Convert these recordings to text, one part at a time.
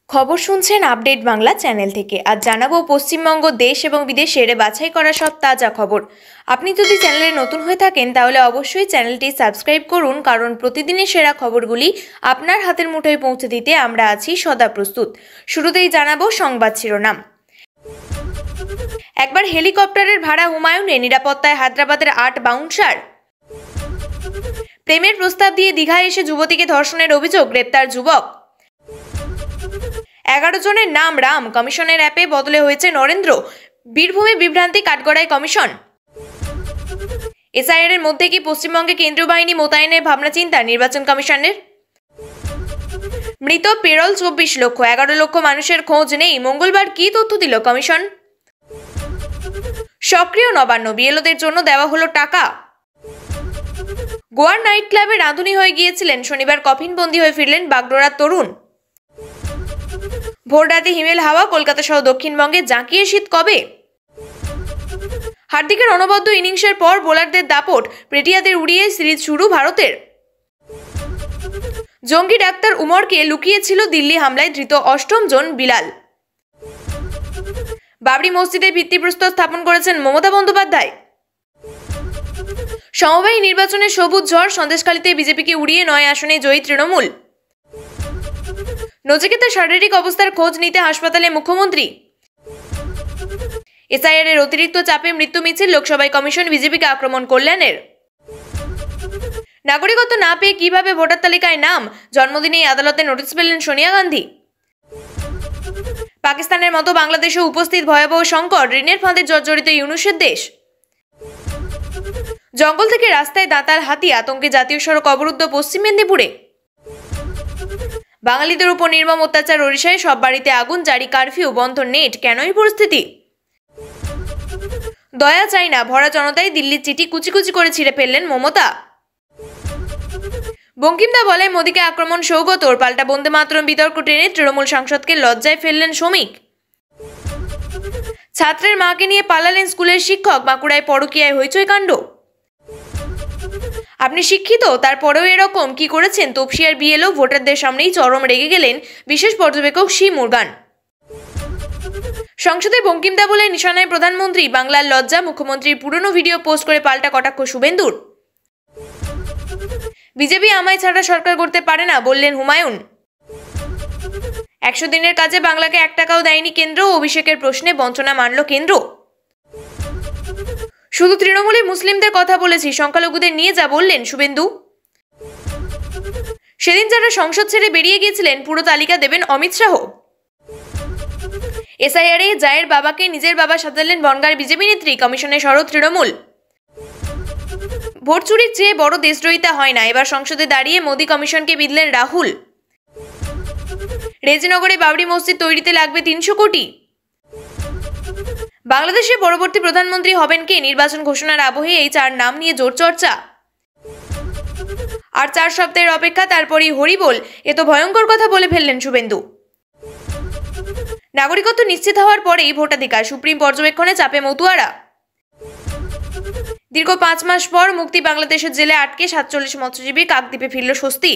খবর শুনছেন update Bangla channel থেকে। আজ জানাবো পশ্চিমবঙ্গ দেশ এবং বিদেশের বাছাই করা সব তাজা খবর। আপনি যদি চ্যানেলে নতুন হয়ে থাকেন তাহলে অবশ্যই চ্যানেলটি সাবস্ক্রাইব করুন, কারণ প্রতিদিনের সেরা খবরগুলি আপনার হাতের মুঠোয় পৌঁছে দিতে আমরা আছি সদা প্রস্তুত। শুরুতেই জানাবো সংবাদ শিরোনাম। একবার হেলিকপ্টারের ভাড়া হুমায়ুনে, নিরাপত্তায় হায়দ্রাবাদের ৮ বাউন্সার। প্রেমের প্রস্তাব দিয়ে দীঘায় এসে যুবতীকে ধর্ষণের অভিযোগ, গ্রেপ্তার যুবক। 11 জনের নাম রাম, কমিশনের অ্যাপে বদলে হয়েছে নরেন্দ্র। বীরভূমে বিভ্রান্তি, কাঠগড়ায় কমিশন। এসআইআর এর মধ্যে কি পশ্চিমবঙ্গে কেন্দ্রীয় বাহিনী মোতায়েনের ভাবনা চিন্তা নির্বাচন কমিশনের? মৃত পেরোল 24 লক্ষ, 11 লক্ষ মানুষের খোঁজ নেই। মঙ্গলবার কি তথ্য দিল কমিশন? সক্রিয় নবান্ন, বিএলওদের জন্য দেওয়া হলো টাকা। গোয়ার নাইট ক্লাবে রাঁধুনি হয়ে গিয়েছিলেন, শনিবার কফিনবন্দি হয়ে ফিরলেন বাগডোরার তরুণ। ভোর রাতে হিমেল হাওয়া, কলকাতা সহ দক্ষিণবঙ্গে জাঁকিয়ে শীত কবে? হার্দিকের অনবদ্য ইনিংসের পর বোলারদের দাপট, পেটিয়াদের উড়িয়ে সিরিজ শুরু ভারতের। জঙ্গি ডাক্তার উমরকে লুকিয়েছিল দিল্লি হামলায় ধৃত 8ম জন বিলাল। বাবরি মসজিদে ভিত্তিপ্রস্তর স্থাপন করেছেন মমতা বন্দ্যোপাধ্যায়। সমবায়ী নির্বাচনে সবুজ ঝড়, সন্দেশখালীতে বিজেপিকে উড়িয়ে 9 আসনে জয়ী তৃণমূল। নচিকেতার শারীরিক অবস্থার খোঁজ নিতে হাসপাতালে মুখ্যমন্ত্রী। এসআইআর এর অতিরিক্ত চাপে মৃত্যু মিছিল, লোকসভায় কমিশন বিজেপিকে আক্রমণ কল্যাণের। নাগরিকত্ব না পেয়ে কিভাবে ভোটার তালিকায় নাম, জন্মদিনেই আদালতে নোটিশ পেলেন সোনিয়া গান্ধী। পাকিস্তানের মতো বাংলাদেশে উপস্থিত ভয়াবহ সংকট, ঋণের ফাঁদে জর্জরিত ইউনূসের দেশ। জঙ্গল থেকে রাস্তায় দাঁতাল হাতি, আতঙ্কে জাতীয় সড়ক অবরুদ্ধ পশ্চিম মেদিনীপুরে। বাঙালিদের উপর নির্মম অত্যাচার ওড়িশায়, সব বাড়িতে আগুন, জারি কারফিউ, বন্ধ নেট, কেনই পরিস্থিতি? দয়া চাই না, ভরা জনতায় দিল্লির চিঠি কুচি কুচি করে ছিঁড়ে ফেললেন মমতা। বঙ্কিমদা বলে মোদীকে আক্রমণ সৌগতর, পাল্টা বন্দে মাতরম বিতর্ক টেনে তৃণমূল সাংসদকে লজ্জায় ফেললেন শ্রমিক। ছাত্রের মাকে নিয়ে পালালেন স্কুলের শিক্ষক, বাঁকুড়ায় পরকীয়ায় হইচই কাণ্ড। আপনি শিক্ষিত, তারপরেও এরকম কি করেছেন তপসিয়ার বিএলও, ভোটারদের সামনেই চরম রেগে গেলেন বিশেষ পর্যবেক্ষক সি মুরগান। সংসদে বঙ্কিমদা বলে নিশানায় প্রধানমন্ত্রী, বাংলার লজ্জা, মুখ্যমন্ত্রীর পুরনো ভিডিও পোস্ট করে পাল্টা কটাক্ষ শুভেন্দুর। বিজেপি আমায় ছাড়া সরকার করতে পারে না বললেন হুমায়ুন। 100 দিনের কাজে বাংলাকে 1 টাকাও দেয়নি কেন্দ্র, অভিষেকের প্রশ্নে বঞ্চনা মানল কেন্দ্র। শুধু তৃণমূলে মুসলিমদের কথা বলেছি, সংখ্যালঘুদের নিয়ে যা বললেন শুভেন্দু। সেদিন যারা সংসদ ছেড়ে বেরিয়ে গিয়েছিলেন পুরো তালিকা দেবেন অমিত শাহ। এসআইআর এ জায়ের বাবাকে নিজের বাবা সাজালেন বনগাঁর বিজেপি নেত্রী, কমিশনে সরব তৃণমূল। ভোট চুরির চেয়ে বড় দেশদ্রোহিতা হয় না, এবার সংসদে দাঁড়িয়ে মোদী কমিশনকে বিঁধলেন রাহুল। রেজিনগরে বাবরি মসজিদ তৈরিতে লাগবে 300 কোটি। বাংলাদেশের পরবর্তী প্রধানমন্ত্রী হবেন কে, নির্বাচন ঘোষণার আবহে এই 4 নাম নিয়ে জোর চর্চা। আর 4 সপ্তাহের অপেক্ষা, তারপরই হরিবোল, এ তো ভয়ঙ্কর কথা বলে ফেললেন শুভেন্দু। নাগরিকত্ব নিশ্চিত হওয়ার পরেই ভোটাধিকার, সুপ্রিম পর্যবেক্ষণে চাপে মতুয়ারা। দীর্ঘ 5 মাস পর মুক্তি, বাংলাদেশের জেলে আটকে 47 মৎস্যজীবী, কাকদ্বীপে ফিরল স্বস্তি।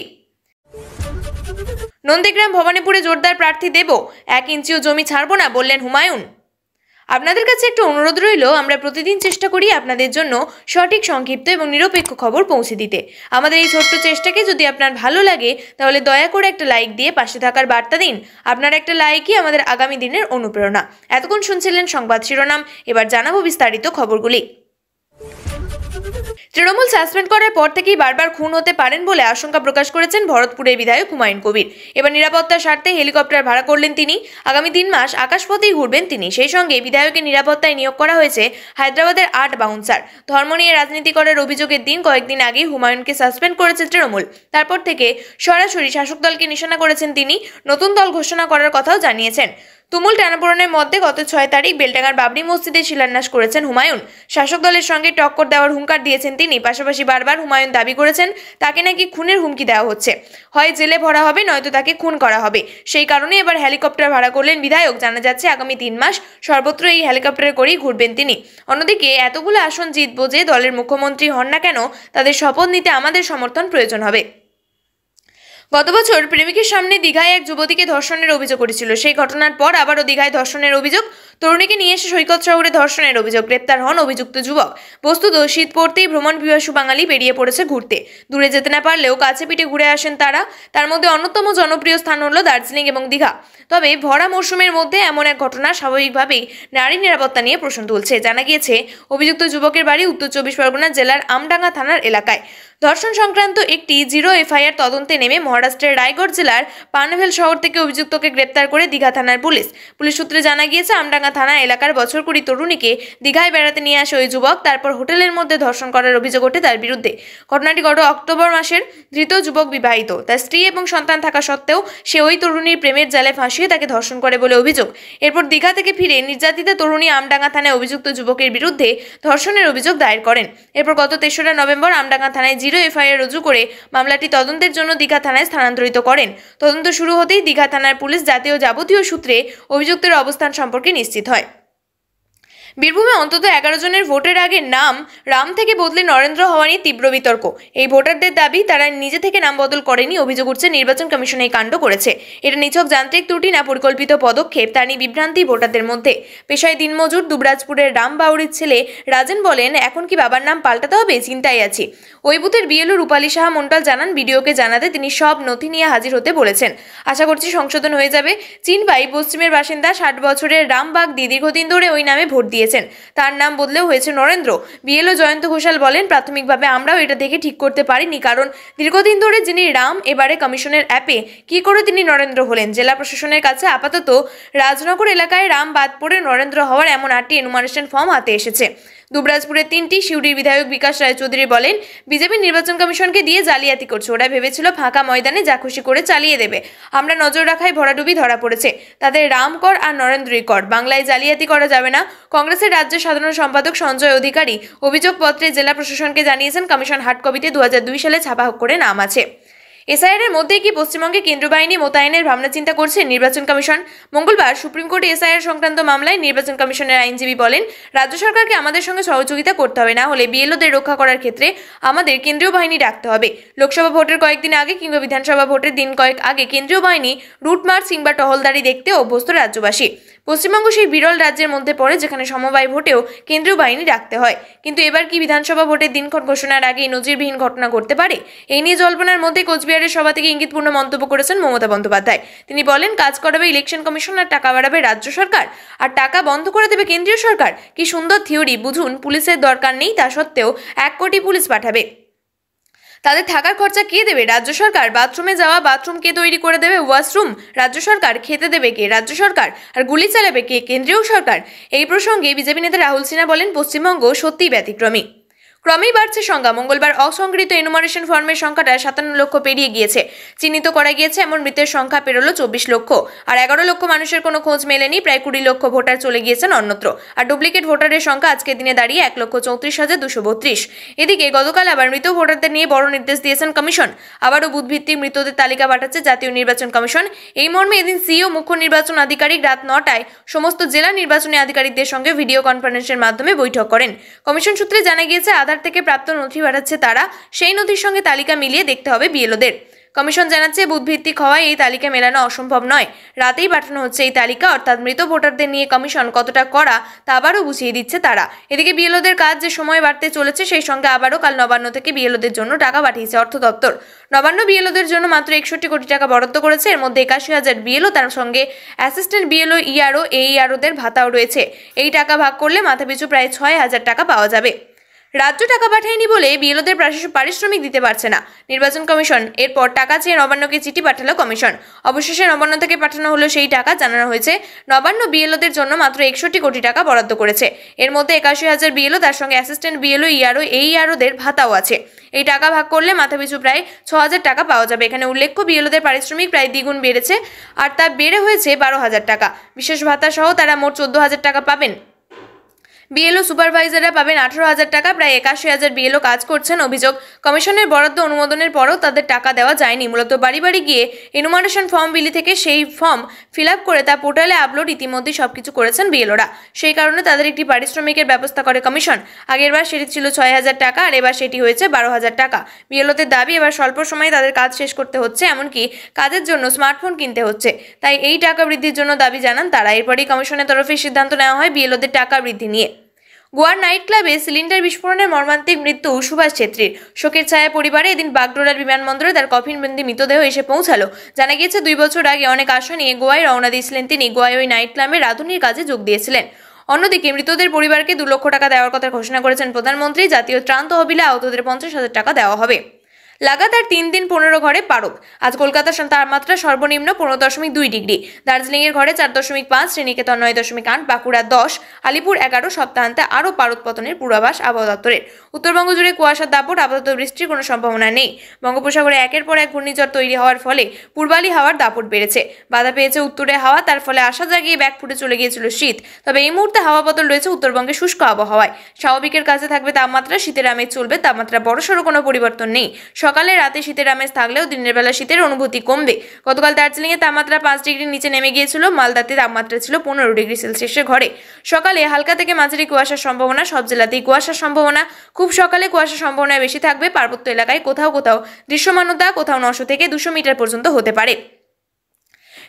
নন্দীগ্রাম ভবানীপুরে জোরদার প্রার্থী দেব, 1 ইঞ্চিও জমি ছাড়বো না বললেন হুমায়ুন। আপনাদের কাছে একটা অনুরোধ রইল, আমরা প্রতিদিন চেষ্টা করি আপনাদের জন্য সঠিক, সংক্ষিপ্ত এবং নিরপেক্ষ খবর পৌঁছে দিতে। আমাদের এই ছোট্ট চেষ্টাকে যদি আপনার ভালো লাগে তাহলে দয়া করে একটা লাইক দিয়ে পাশে থাকার বার্তা দিন। আপনার একটা লাইকই আমাদের আগামী দিনের অনুপ্রেরণা। এতক্ষণ শুনছিলেন সংবাদ শিরোনাম, এবার জানাবো বিস্তারিত খবরগুলি। তৃণমূল সাসপেন্ড করার পর থেকেই বারবার খুন হতে পারেন বলে আশঙ্কা প্রকাশ করেছেন ভরতপুরের বিধায়ক হুমায়ুন কবির। এবার নিরাপত্তার স্বার্থে হেলিকপ্টার ভাড়া করলেন তিনি। আগামী 3 মাস আকাশপথেই ঘুরবেন তিনি। সেই সঙ্গে বিধায়কের নিরাপত্তায় নিয়োগ করা হয়েছে হায়দ্রাবাদের 8 বাউন্সার। ধর্ম নিয়ে রাজনীতি করার অভিযোগের দিন কয়েকদিন আগেই হুমায়ুনকে সাসপেন্ড করেছে তৃণমূল। তারপর থেকে সরাসরি শাসক দলকে নিশানা করেছেন তিনি। নতুন দল ঘোষণা করার কথাও জানিয়েছেন। তুমুল টানাপোড়েনের মধ্যে গত 6 তারিখ বেলডাঙ্গার বাবরি মসজিদে শিলান্যাস করেছেন হুমায়ুন। শাসক দলের সঙ্গে টক্কর দেওয়ার হুঙ্কার দিয়েছেন তিনি। পাশাপাশি বারবার হুমায়ুন দাবি করেছেন তাকে নাকি খুনের হুমকি দেওয়া হচ্ছে, হয় জেলে ভরা হবে নয়তো তাকে খুন করা হবে। সেই কারণে এবার হেলিকপ্টার ভাড়া করলেন বিধায়ক। জানা যাচ্ছে আগামী 3 মাস সর্বত্র এই হেলিকপ্টারে করেই ঘুরবেন তিনি। অন্যদিকে এতগুলো আসন জিতবো যে দলের মুখ্যমন্ত্রী হন না কেন, তাদের শপথ নিতে আমাদের সমর্থন প্রয়োজন হবে। গত বছর প্রেমিকের সামনে দীঘায় এক যুবতীকে ধর্ষণের অভিযোগ করেছিল। সেই ঘটনার পর আবারও দীঘায় ধর্ষণের অভিযোগ। তরুণীকে নিয়ে এসে সৈকত শহরে ধর্ষণের অভিযোগ। গ্রেপ্তার হন অভিযুক্ত যুবক। বস্তুত শীত পড়তেই ভ্রমণ পিপাসু বাঙালি বেরিয়ে পড়েছে ঘুরতে। দূরে যেতে না পারলেও কাছে পিঠে ঘুরে আসেন তারা। তার মধ্যে অন্যতম জনপ্রিয় স্থান হলো দার্জিলিং এবং দীঘা। তবে ভরা মরশুমের মধ্যে এমন এক ঘটনা স্বাভাবিকভাবেই নারী নিরাপত্তা নিয়ে প্রশ্ন তুলছে। জানা গিয়েছে অভিযুক্ত যুবকের বাড়ি উত্তর 24 পরগনা জেলার আমডাঙ্গা থানার এলাকায়। ধর্ষণ সংক্রান্ত একটি 0 এফআইআর তদন্তে নেমে মহারাষ্ট্রের রায়গড় জেলার পানভেল শহর থেকে অভিযুক্তকে গ্রেপ্তার করে দীঘা থানার পুলিশ সূত্রে জানা গিয়েছে আমডাঙ্গা থানা এলাকার বছর 20 তরুণীকে দীঘায় বেড়াতে নিয়ে আসে ওই যুবক। তারপর হোটেলের মধ্যে ধর্ষণ করার অভিযোগ ওঠে তার বিরুদ্ধে। ঘটনাটি গত অক্টোবর মাসের। ধৃত যুবক বিবাহিত। তার স্ত্রী এবং সন্তান থাকা সত্ত্বেও সে ওই তরুণীর প্রেমের জালে ফাঁসিয়ে তাকে ধর্ষণ করে বলে অভিযোগ। এরপর দীঘা থেকে ফিরে নির্যাতিতা তরুণী আমডাঙ্গা থানায় অভিযুক্ত যুবকের বিরুদ্ধে ধর্ষণের অভিযোগ দায়ের করেন। এরপর গত 3রা নভেম্বর আমডাঙ্গা থানায় 0 এফআইআর রুজু করে মামলাটি তদন্তের জন্য দীঘা থানায় স্থানান্তরিত করেন। তদন্ত শুরু হতেই দীঘা থানার পুলিশ জাতীয় যাবতীয় সূত্রে অভিযুক্তের অবস্থান সম্পর্কে নিশ্চিত হয়। বীরভূমে অন্তত 11 জনের ভোটের আগে নাম রাম থেকে বদলে নরেন্দ্র হওয়া নিয়ে তীব্র বিতর্ক। এই ভোটারদের দাবি তারা নিজে থেকে নাম বদল করেনি। অভিযোগ উঠছে নির্বাচন কমিশন এই কাণ্ড করেছে। এটা নিছক যান্ত্রিক ত্রুটি না পরিকল্পিত পদক্ষেপ, তা নিয়ে বিভ্রান্তি ভোটারদের মধ্যে। পেশায় দিনমজুর দুবরাজপুরের রাম বাউরির ছেলে রাজেন বলেন, এখন কি বাবার নাম পাল্টাতে হবে? চিন্তায় আছি। ওই বুথের বিএলও রূপালী সাহা মন্ডল জানান, ভিডিওকে জানাতে তিনি সব নথি নিয়ে হাজির হতে বলেছেন। আশা করছি সংশোধন হয়ে যাবে। চিনবাই পশ্চিমের বাসিন্দা 60 বছরের রামবাগ দি দীর্ঘদিন ধরে ওই নামে ভোট দিয়েছেন। তার নাম বদলেও হয়েছে নরেন্দ্র। বিএলও জয়ন্ত ঘোষাল বলেন, প্রাথমিকভাবে আমরাও এটা দেখে ঠিক করতে পারিনি, কারণ দীর্ঘদিন ধরে যিনি রাম এবারে কমিশনের অ্যাপে কি করে তিনি নরেন্দ্র হলেন। জেলা প্রশাসনের কাছে আপাতত রাজনগর এলাকায় রাম বাদ পড়ে নরেন্দ্র হওয়ার এমন 8টি এনুমারেশন ফর্ম হাতে এসেছে। দুবরাজপুরের 3টি, সিউড়ির বিধায়ক বিকাশ রায়চৌধুরী বলেন, বিজেপি নির্বাচন কমিশনকে দিয়ে জালিয়াতি করছে। ওরা ভেবেছিল ফাঁকা ময়দানে যা খুশি করে চালিয়ে দেবে। আমরা নজর রাখায় ভরাডুবি ধরা পড়েছে। তাদের রাম কর আর নরেন্দ্রই কর। বাংলায় জালিয়াতি করা যাবে না। কংগ্রেসের রাজ্য সাধারণ সম্পাদক সঞ্জয় অধিকারী অভিযোগপত্রে জেলা প্রশাসনকে জানিয়েছেন, কমিশন হার্ড কপিতে 2002 সালে ছাপা করে নাম আছে। এসআইআর এর মধ্যে কি পশ্চিমবঙ্গে কেন্দ্রীয় বাহিনী মোতায়েনের ভাবনা চিন্তা করছে নির্বাচন কমিশন? মঙ্গলবার সুপ্রিম কোর্টে এসআইআর সংক্রান্ত মামলায় নির্বাচন কমিশনের আইনজীবী বলেন, রাজ্য সরকারকে আমাদের সঙ্গে সহযোগিতা করতে হবে, না হলে বিএলওদের রক্ষা করার ক্ষেত্রে আমাদের কেন্দ্রীয় বাহিনী ডাকতে হবে। লোকসভা ভোটের কয়েকদিন আগে কিংবা বিধানসভা ভোটের দিন কয়েক আগে কেন্দ্রীয় বাহিনী রুট মার্চ কিংবা টহলদারি দেখতে অভ্যস্ত রাজ্যবাসী। পশ্চিমবঙ্গ সেই বিরল রাজ্যের মধ্যে পড়ে যেখানে সমবায় ভোটেও কেন্দ্রীয় বাহিনী ডাকতে হয়। কিন্তু এবার কি বিধানসভা ভোটের দিনক্ষণ ঘোষণার আগেই নজিরবিহীন ঘটনা ঘটতে পারে? এই নিয়ে জল্পনার মধ্যে কোচবিহারের সভা থেকে ইঙ্গিতপূর্ণ মন্তব্য করেছেন মমতা বন্দ্যোপাধ্যায়। তিনি বলেন, কাজ করাবে ইলেকশন কমিশন আর টাকা বাড়াবে রাজ্য সরকার, আর টাকা বন্ধ করে দেবে কেন্দ্রীয় সরকার। কি সুন্দর থিওরি! বুঝুন, পুলিশের দরকার নেই, তা সত্ত্বেও 1 কোটি পুলিশ পাঠাবে। তাদের থাকার খরচা কে দেবে? রাজ্য সরকার। বাথরুমে যাওয়া বাথরুম কে তৈরি করে দেবে? ওয়াশরুম রাজ্য সরকার। খেতে দেবে কে? রাজ্য সরকার। আর গুলি চালাবে কে? কেন্দ্রীয় সরকার। এই প্রসঙ্গে বিজেপি নেতা রাহুল সিনহা বলেন, পশ্চিমবঙ্গ সত্যিই ব্যতিক্রমী। ক্রমেই বাড়ছে সংখ্যা। মঙ্গলবার অসংগৃহীত এনুমারেশন ফর্মের সংখ্যাটা 57 লক্ষ পেরিয়ে গিয়েছে। চিহ্নিত করা গিয়েছে এমন মৃতের সংখ্যা পেরোলো 24 লক্ষ। আর 11 লক্ষ মানুষের কোনো খোঁজ মেলেনি। প্রায় 20 লক্ষ ভোটার চলে গিয়েছেন অন্যত্র। আর ডুপ্লিকেট ভোটারের সংখ্যা আজকের দিনে দাঁড়িয়ে 1,34,232। এদিকে গতকাল আবার মৃত ভোটারদের নিয়ে বড় নির্দেশ দিয়েছেন কমিশন। আবারও বুথভিত্তিক মৃতদের তালিকা পাঠাচ্ছে জাতীয় নির্বাচন কমিশন। এই মর্মে এদিন সিইও মুখ্য নির্বাচন আধিকারিক রাত 9টায় সমস্ত জেলা নির্বাচনী আধিকারিকদের সঙ্গে ভিডিও কনফারেন্সের মাধ্যমে বৈঠক করেন। কমিশন সূত্রে জানা গিয়েছে, আধার থেকে প্রাপ্ত নথি পাঠাচ্ছে তারা, সেই নথির সঙ্গে তালিকা মিলিয়ে দেখতে হবে বিএলওদের। কমিশন জানাচ্ছে, বুথভিত্তিক হওয়ায় এই তালিকা মেলানো অসম্ভব নয়। রাতেই পাঠানো হচ্ছে এই তালিকা, অর্থাৎ মৃত ভোটারদের নিয়ে কমিশন কতটা কড়া তা আবারও বুঝিয়ে দিচ্ছে তারা। এদিকে বিএলওদের কাজ যে সময় বাড়তে চলেছে, সেই সঙ্গে আবারও কাল নবান্ন থেকে বিএলওদের জন্য টাকা পাঠিয়েছে অর্থ দপ্তর। নবান্ন বিএলওদের জন্য মাত্র 61 কোটি টাকা বরাদ্দ করেছে। এর মধ্যে 81,000 বিএলও, তার সঙ্গে অ্যাসিস্ট্যান্ট বিএলও, ইআরও, এইআরওদের ভাতাও রয়েছে। এই টাকা ভাগ করলে মাথাপিছু প্রায় 6,000 টাকা পাওয়া যাবে। রাজ্য টাকা পাঠায়নি বলে বিএলওদের পারিশ্রমিক দিতে পারছে না নির্বাচন কমিশন। এরপর টাকা চেয়ে নবান্নকে চিঠি পাঠালো কমিশন। অবশেষে নবান্ন থেকে পাঠানো হলো সেই টাকা। জানানো হয়েছে, নবান্ন বিএলওদের জন্য মাত্র 61 কোটি টাকা বরাদ্দ করেছে। এর মধ্যে 81,000 বিএলও, তার সঙ্গে অ্যাসিস্ট্যান্ট বিএলও, ইআরও, এইআরওদের ভাতাও আছে। এই টাকা ভাগ করলে মাথাপিছু প্রায় 6,000 টাকা পাওয়া যাবে। এখানে উল্লেখ্য, বিএলওদের পারিশ্রমিক প্রায় দ্বিগুণ বেড়েছে, আর তা বেড়ে হয়েছে 12,000 টাকা। বিশেষ ভাতা সহ তারা মোট 14,000 টাকা পাবেন। বিএলও সুপারভাইজাররা পাবেন 18,000 টাকা। প্রায় 81,000 বিএলও কাজ করছেন। অভিযোগ, কমিশনের বরাদ্দ অনুমোদনের পরও তাদের টাকা দেওয়া যায়নি। মূলত বাড়ি বাড়ি গিয়ে এনুমারেশন ফর্ম বিলি থেকে সেই ফর্ম ফিল আপ করে তা পোর্টালে আপলোড ইতিমধ্যেই সবকিছু করেছেন বিএলওরা। সেই কারণে তাদের একটি পারিশ্রমিকের ব্যবস্থা করে কমিশন। আগেরবার সেটি ছিল 6,000 টাকা, আর এবার সেটি হয়েছে 12,000 টাকা। বিএলওদের দাবি, এবার স্বল্প সময়ে তাদের কাজ শেষ করতে হচ্ছে, এমনকি কাজের জন্য স্মার্টফোন কিনতে হচ্ছে। তাই এই টাকা বৃদ্ধির জন্য দাবি জানান তারা। এরপরই কমিশনের তরফে সিদ্ধান্ত নেওয়া হয় বিএলওদের টাকা বৃদ্ধি নিয়ে। গোয়ার নাইট ক্লাবে সিলিন্ডার বিস্ফোরণের মর্মান্তিক মৃত্যু সুভাষ ছেত্রীর। শোকের ছায়া পরিবারে এদিন বাগডোরার বিমানবন্দরে তার কফিনবন্দি মৃতদেহ এসে পৌঁছালো। জানা গিয়েছে 2 বছর আগে অনেক আশা নিয়ে গোয়ায় রওনা দিয়েছিলেন তিনি। গোয়ায় ওই নাইট ক্লাবে রাঁধুনির কাজে যোগ দিয়েছিলেন। অন্যদিকে মৃতদের পরিবারকে 2 লক্ষ টাকা দেওয়ার কথা ঘোষণা করেছেন প্রধানমন্ত্রী। জাতীয় ত্রাণ তহবিলে আহতদের 50,000 টাকা দেওয়া হবে। লাগাতার 3 দিন 15 ঘরে পারদ। আজ কলকাতার তাপমাত্রা সর্বনিম্ন 15.2 ডিগ্রি, দার্জিলিংয়ের ঘরে 4.5, শ্রীনিকেতন 9.8, বাঁকুড়া 10, আলিপুর 11। সপ্তাহান্তে আরও পারদ পতনের পূর্বাভাস আবহাওয়া দপ্তরের। উত্তরবঙ্গ জুড়ে কুয়াশার দাপট, আপাতত বৃষ্টির কোনো সম্ভাবনা নেই। বঙ্গোপসাগরে একের পর এক ঘূর্ণিঝড় তৈরি হওয়ার ফলে পূর্বালি হাওয়ার দাপট বেড়েছে। বাধা পেয়েছে উত্তরে হাওয়া, তার ফলে আশা জাগিয়ে ব্যাগ ফুটে চলে গিয়েছিল শীত। তবে এই মুহূর্তে হাওয়া বদল রয়েছে উত্তরবঙ্গে শুষ্ক আবহাওয়ায়। স্বাভাবিকের কাছে থাকবে তাপমাত্রা, শীতের আমেজ চলবে। তাপমাত্রা বড়সড় কোনো পরিবর্তন নেই। সকালে রাতে শীতের আমেজ থাকলেও দিনের বেলা শীতের অনুভূতি কমবে। গতকাল দার্জিলিংয়ে তাপমাত্রা 5 ডিগ্রির নিচে নেমে গিয়েছিল। মালদাতে তাপমাত্রা ছিল 15 ডিগ্রি সেলসিয়াসের ঘরে। সকালে হালকা থেকে মাঝারি কুয়াশার সম্ভাবনা, সব জেলাতেই কুয়াশার সম্ভাবনা। খুব সকালে কুয়াশার সম্ভাবনা বেশি থাকবে। পার্বত্য এলাকায় কোথাও কোথাও দৃশ্যমানতা কোথাও 900 থেকে 200 মিটার পর্যন্ত হতে পারে।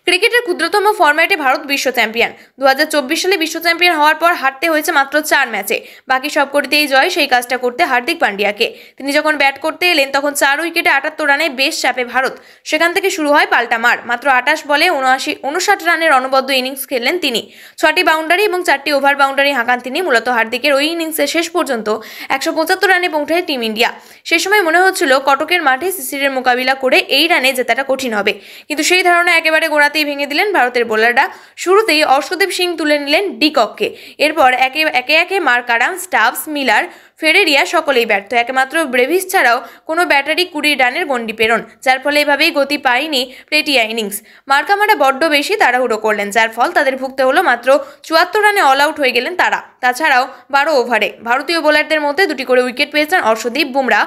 ক্রিকেটের ক্ষুদ্রতম ফরম্যাটে ভারত বিশ্ব চ্যাম্পিয়ন। 2024 সালে বিশ্ব চ্যাম্পিয়ন হওয়ার পর হারতে হয়েছে মাত্র 4 ম্যাচে। বাকি সব কটিতেই জয়। সেই কাজটা করতে হার্দিক পান্ডিয়াকে। তিনি যখন ব্যাট করতে এলেন তখন 4 উইকেটে 78 রানে বেশ চাপে ভারত। সেখান থেকে শুরু হয় পাল্টা মার। মাত্র 28 বলে 59 রানের অনবদ্য ইনিংস খেললেন তিনি। 6টি বাউন্ডারি এবং 4টি ওভার বাউন্ডারি হাঁকান তিনি। মূলত হার্দিকের ওই ইনিংসে শেষ পর্যন্ত 175 রানে পৌঁছায় টিম ইন্ডিয়া। সে সময় মনে হচ্ছিল কটকের মাঠে সিসিরের মোকাবিলা করে এই রানে জেতাটা কঠিন হবে, কিন্তু সেই ধারণা একেবারে গোড়াতেই ভেঙে দিলেন ভারতের বোলাররা। শুরুতেই অর্শদীপ সিং তুলে নিলেন ডিককে। এরপর একে একে মার্কারাম, স্টাবস, মিলার, ফেরেরিয়া সকলেই ব্যর্থ। একমাত্র ব্রেভিস ছাড়াও কোনো ব্যাটারি 20 রানের গন্ডি পেরোন, যার ফলে এভাবেই গতি পায়নি প্লেটিয়া ইনিংস। মার্কামারা বড্ড বেশি তাড়াহুড়ো করলেন, যার ফল তাদের ভুগতে হলো। মাত্র 74 রানে অল আউট হয়ে গেলেন তারা। তাছাড়াও 12 ওভারে ভারতীয় বোলারদের মধ্যে 2টি করে উইকেট পেয়েছেন অর্শদীপ, বুমরা,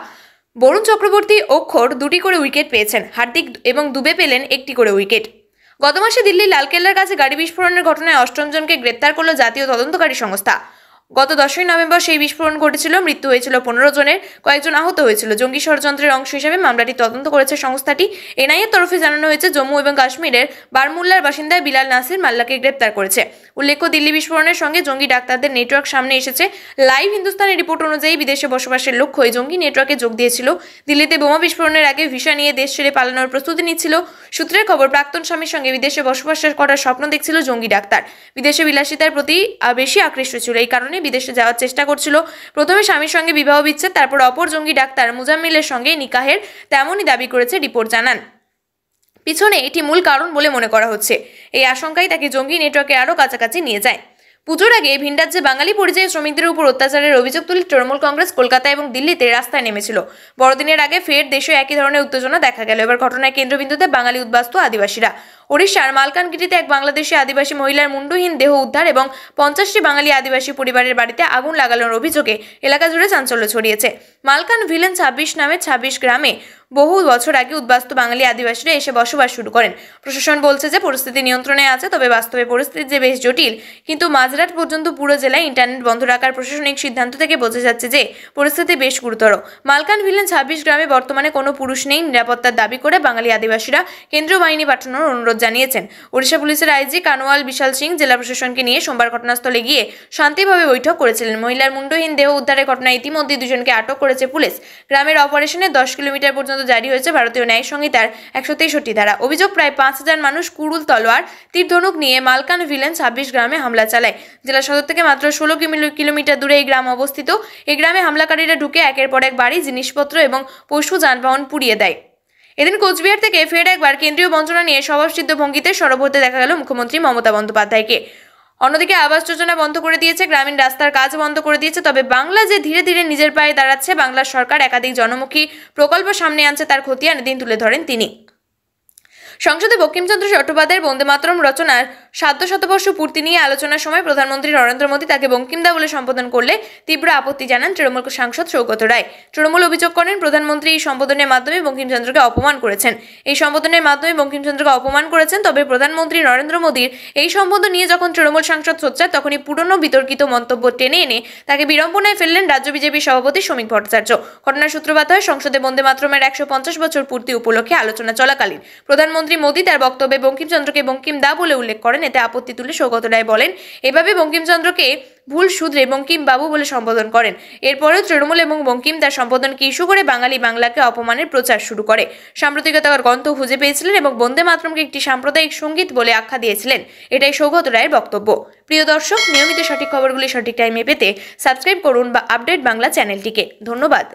বরুণ চক্রবর্তী, অক্ষর 2টি করে উইকেট পেয়েছেন। হার্দিক এবং দুবে পেলেন 1টি করে উইকেট। গত মাসে দিল্লির লালকেল্লার কাছে গাড়ি বিস্ফোরণের ঘটনায় 8ম জনকে গ্রেপ্তার করল জাতীয় তদন্তকারী সংস্থা। গত 10ই নভেম্বর সেই বিস্ফোরণ ঘটেছিল। মৃত্যু হয়েছিল 15 জনের, কয়েকজন আহত হয়েছিল। জঙ্গি ষড়যন্ত্রের অংশ হিসেবে মামলাটি তদন্ত করেছে সংস্থাটি। এনআইএর তরফে জানানো হয়েছে জম্মু এবং কাশ্মীরের বারমুল্লার বাসিন্দা বিলাল নাসির মাল্লাকে গ্রেপ্তার করেছে। উল্লেখ্য, দিল্লি বিস্ফোরণের সঙ্গে জঙ্গি ডাক্তারদের নেটওয়ার্ক সামনে এসেছে। লাইভ হিন্দুস্তানের রিপোর্ট অনুযায়ী বিদেশে বসবাসের লক্ষ্যই জঙ্গি নেটওয়ার্কে যোগ দিয়েছিল। দিল্লিতে বোমা বিস্ফোরণের আগে ভিসা নিয়ে দেশ ছেড়ে পালানোর প্রস্তুতি নিচ্ছিল। সূত্রের খবর, প্রাক্তন স্বামীর সঙ্গে বিদেশে বসবাস করার স্বপ্ন দেখছিল জঙ্গি ডাক্তার। বিদেশে বিলাসিতার প্রতি বেশি আকৃষ্ট ছিল, এই কারণে বিদেশে যাওয়ার চেষ্টা করছিল। প্রথমে স্বামীর সঙ্গে বিবাহ বিচ্ছেদ, তারপর অপর জঙ্গি ডাক্তার মুজাম্মিলের সঙ্গে নিকাহের তেমনই দাবি করেছে রিপোর্ট জানান। পিছনে এটি মূল কারণ বলে মনে করা হচ্ছে। এই আশঙ্কাই তাকে জঙ্গি নেটওয়ার্কে আরও কাছাকাছি নিয়ে যায়। পুজোর আগে ভিন রাজ্যে বাঙালি পরিযায়ী শ্রমিকদের উপর অত্যাচারের অভিযোগ তুলে তৃণমূল কংগ্রেস কলকাতা এবং দিল্লিতে রাস্তায় নেমেছিল। বড়দিনের আগে ফের দেশে একই ধরনের উত্তেজনা দেখা গেল। এবার ঘটনায় কেন্দ্রবিন্দুতে বাঙালি উদ্বাস্তু আদিবাসীরা। ওড়িশার মালকানগিরিতে এক বাংলাদেশি আদিবাসী মহিলার মুন্ডহীন দেহ উদ্ধার এবং 50টি বাঙালি আদিবাসী পরিবারের বাড়িতে আগুন লাগানোর অভিযোগে এলাকা জুড়ে চাঞ্চল্য ছড়িয়েছে। মালকান ভিলেন 26 নামে 26 গ্রামে বহু বছর আগে উদ্বাস্তু বাঙালি আদিবাসীরা এসে বসবাস শুরু করেন। প্রশাসন বলছে যে পরিস্থিতি নিয়ন্ত্রণে আছে, তবে বাস্তবে পরিস্থিতি যে বেশ জটিল। কিন্তু মাঝরাত পর্যন্ত পুরো জেলায় ইন্টারনেট বন্ধ রাখার প্রশাসনিক সিদ্ধান্ত থেকে বোঝা যাচ্ছে যে পরিস্থিতি বেশ গুরুতর। মালকান ভিলেন 26 গ্রামে বর্তমানে কোনো পুরুষ নেই। নিরাপত্তার দাবি করে বাঙালি আদিবাসীরা কেন্দ্রীয় বাহিনী পাঠানোর অনুরোধ জানিয়েছেন। ওড়িশা পুলিশের আইজি কানওয়াল বিশাল সিং জেলা প্রশাসনকে নিয়ে সোমবার ঘটনাস্থলে গিয়ে শান্তিভাবে বৈঠক করেছিলেন। মহিলার মুন্ডহীন দেহ উদ্ধারের ঘটনায় ইতিমধ্যে 2 জনকে আটক করেছে পুলিশ। গ্রামের অপারেশনে 10 কিলোমিটার পর্যন্ত জারি হয়েছে ভারতীয় ন্যায় সংহিতার 163 ধারা। অভিযোগ, প্রায় 5000 মানুষ কুড়ুল, তলোয়ার, তীর ধনুক নিয়ে মালকান ভিলেন 26 গ্রামে হামলা চালায়। জেলা সদর থেকে মাত্র 16 কিলোমিটার দূরে এই গ্রাম অবস্থিত। এই গ্রামে হামলাকারীরা ঢুকে একের পর এক বাড়ি, জিনিসপত্র এবং পশু যানবাহন পুড়িয়ে দেয়। এদিন কোচবিহার থেকে ফের একবার কেন্দ্রীয় বঞ্চনা নিয়ে স্বভাবসিদ্ধ ভঙ্গিতে সরব হতে দেখা গেল মুখ্যমন্ত্রী মমতা বন্দ্যোপাধ্যায়কে। অন্যদিকে আবাস যোজনা বন্ধ করে দিয়েছে, গ্রামীণ রাস্তার কাজ বন্ধ করে দিয়েছে। তবে বাংলা যে ধীরে ধীরে নিজের পায়ে দাঁড়াচ্ছে, বাংলার সরকার একাধিক জনমুখী প্রকল্প সামনে আনছে, তার খতিয়ান এদিন তুলে ধরেন তিনি। সংসদে বঙ্কিমচন্দ্র চট্টোপাধ্যায়ের বন্দে মাতরম রচনার সাদ্য শতবর্ষ পূর্তি নিয়ে আলোচনার সময় প্রধানমন্ত্রী নরেন্দ্র মোদী তাকে বঙ্কিমদা বলে সম্বোধন করলে তীব্র আপত্তি জানান তৃণমূল সাংসদ সৌগত রায়। তৃণমূল অভিযোগ করেন, প্রধানমন্ত্রী এই সম্বোধনের মাধ্যমে বঙ্কিমচন্দ্রকে অপমান করেছেন। এই সম্বোধনের মাধ্যমে বঙ্কিমচন্দ্রকে অপমান করেছেন। তবে প্রধানমন্ত্রী নরেন্দ্র মোদীর এই সম্বোধন নিয়ে যখন তৃণমূল সাংসদ সোচ্চার, তখনই পুরনো বিতর্কিত মন্তব্য টেনে এনে তাকে বিড়ম্বনায় ফেললেন রাজ্য বিজেপি সভাপতি শ্রমিক ভট্টাচার্য। ঘটনার সূত্রপাত হয় সংসদে বন্দে মাতরমের 150 বছর পূর্তি উপলক্ষে আলোচনা চলাকালীন। প্রধানমন্ত্রী মোদী তার বক্তব্যে বঙ্কিমচন্দ্রকে বঙ্কিমদা বলে উল্লেখ করেন। এতে আপত্তি তুলে সৌগত রায় বলেন, এভাবে বঙ্কিমচন্দ্রকে ভুল শুধরে বঙ্কিম বাবু বলে সম্বোধন করেন। এরপরেও তৃণমূল এবং বঙ্কিম তার সম্বোধনকে ইস্যু করে বাঙালি বাংলাকে অপমানের প্রচার শুরু করে। সাম্প্রতিকতার গন্ধ খুঁজে পেয়েছিলেন এবং বন্দে মাতরমকে একটি সাম্প্রদায়িক সঙ্গীত বলে আখ্যা দিয়েছিলেন। এটাই সৌগত রায়ের বক্তব্য। প্রিয় দর্শক, নিয়মিত সঠিক খবরগুলি সঠিক টাইমে পেতে সাবস্ক্রাইব করুন বা আপডেট বাংলা চ্যানেলটিকে। ধন্যবাদ।